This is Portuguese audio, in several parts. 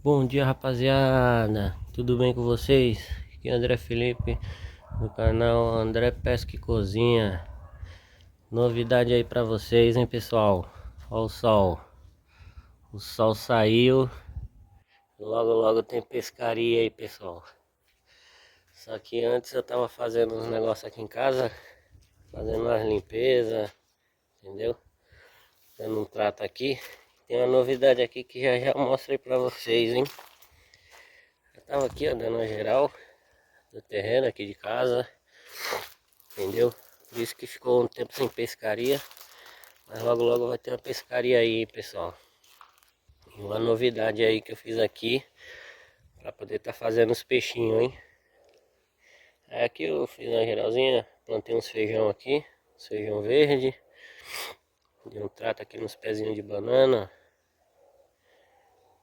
Bom dia, rapaziada, tudo bem com vocês? Aqui é André Felipe do canal André Pesca e Cozinha. Novidade aí pra vocês, hein, pessoal? Olha o sol saiu, logo logo tem pescaria aí, pessoal. Só que antes eu tava fazendo uns negócios aqui em casa, fazendo umas limpezas, entendeu? Dando um trato aqui. Tem uma novidade aqui que já mostrei pra vocês, hein? Eu tava aqui, ó, dando uma geral do terreno aqui de casa, entendeu? Por isso que ficou um tempo sem pescaria, mas logo logo vai ter uma pescaria aí, hein, pessoal. E uma novidade aí que eu fiz aqui para poder estar fazendo os peixinhos, hein. Aí aqui eu fiz uma geralzinha, plantei uns feijão aqui, uns feijão verde, dei um trato aqui nos pezinhos de banana.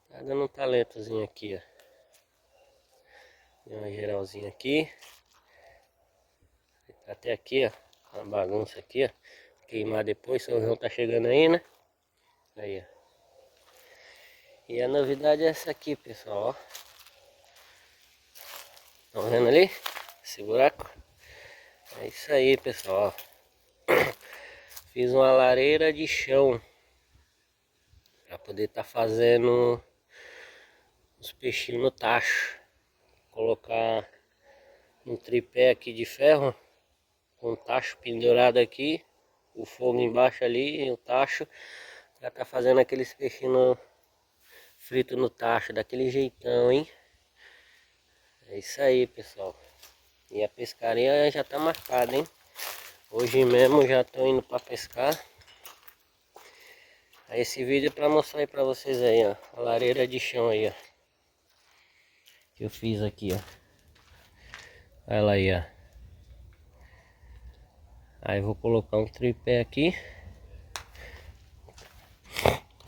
Tá dando um talentozinho aqui, ó. Dei uma geralzinha aqui. Até aqui, ó, uma bagunça aqui, ó. Queimar depois, São João tá chegando aí, né? Aí, ó. E a novidade é essa aqui, pessoal, ó. Estão vendo ali? Esse buraco? É isso aí, pessoal, ó. Fiz uma lareira de chão para poder estar fazendo os peixinhos no tacho. Colocar um tripé aqui de ferro, com o tacho pendurado aqui, o fogo embaixo ali, o tacho, para estar fazendo aqueles peixinhos fritos no tacho, daquele jeitão, hein? É isso aí, pessoal. E a pescaria já tá marcada, hein? Hoje mesmo já tô indo para pescar. Aí esse vídeo é para mostrar aí para vocês aí, ó, a lareira de chão aí, ó, que eu fiz aqui, ó. Olha ela aí, ó. Aí vou colocar um tripé aqui.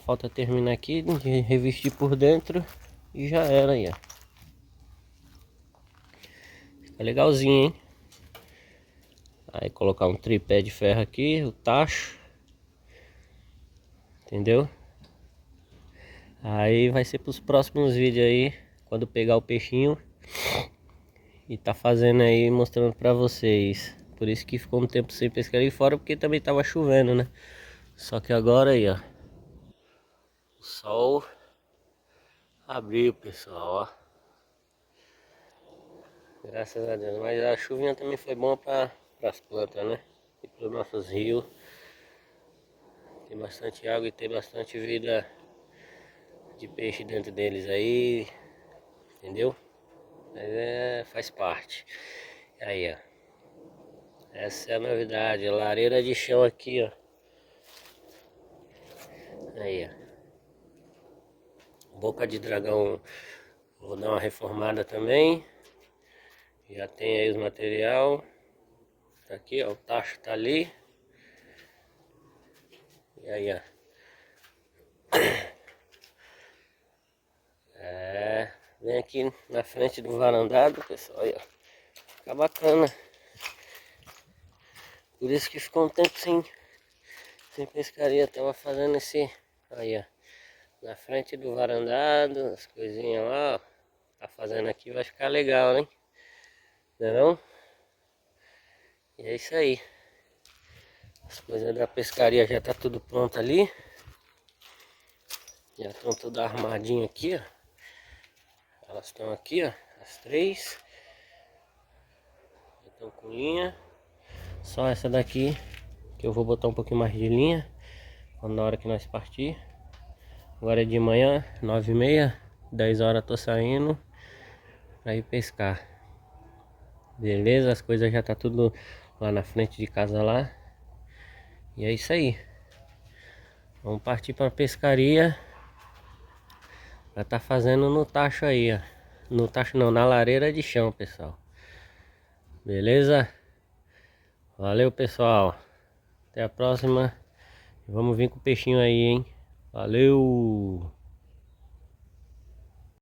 Falta terminar aqui de revestir por dentro e já era aí, ó. Fica legalzinho, hein? Aí colocar um tripé de ferro aqui, o tacho. Entendeu? Aí vai ser para os próximos vídeos aí, quando pegar o peixinho e tá fazendo aí, mostrando pra vocês. Por isso que ficou um tempo sem pescar aí fora, porque também tava chovendo, né? Só que agora aí, ó, o sol abriu, pessoal, ó. Graças a Deus. Mas a chuvinha também foi bom para as plantas, né? E para os nossos rios. Tem bastante água e tem bastante vida de peixe dentro deles aí. Entendeu? Mas faz parte. Aí, ó. Essa é a novidade. A lareira de chão aqui, ó. Aí, ó. Boca de dragão. Vou dar uma reformada também. Já tem aí os material. Tá aqui, ó. O tacho tá ali. E aí, ó. Vem aqui na frente do varandado, pessoal. Aí, ó. Fica bacana. Por isso que ficou um tempo sem pescaria. Tava fazendo esse. Aí, ó. Na frente do varandado. As coisinhas lá, ó. Tá fazendo aqui, vai ficar legal, hein? Não é não? E é isso aí. As coisas da pescaria já tá tudo pronto ali. Já estão tudo armadinho aqui, ó. Elas estão aqui, ó. As três. Estão com linha. Só essa daqui que eu vou botar um pouquinho mais de linha na hora que nós partir. Agora é de manhã, 9h30, 10 horas tô saindo pra ir pescar. Beleza? As coisas já tá tudo lá na frente de casa lá. E é isso aí. Vamos partir pra pescaria. Já tá fazendo no tacho aí, ó. No tacho não, na lareira de chão, pessoal. Beleza? Valeu, pessoal. Até a próxima. Vamos vir com o peixinho aí, hein? Valeu!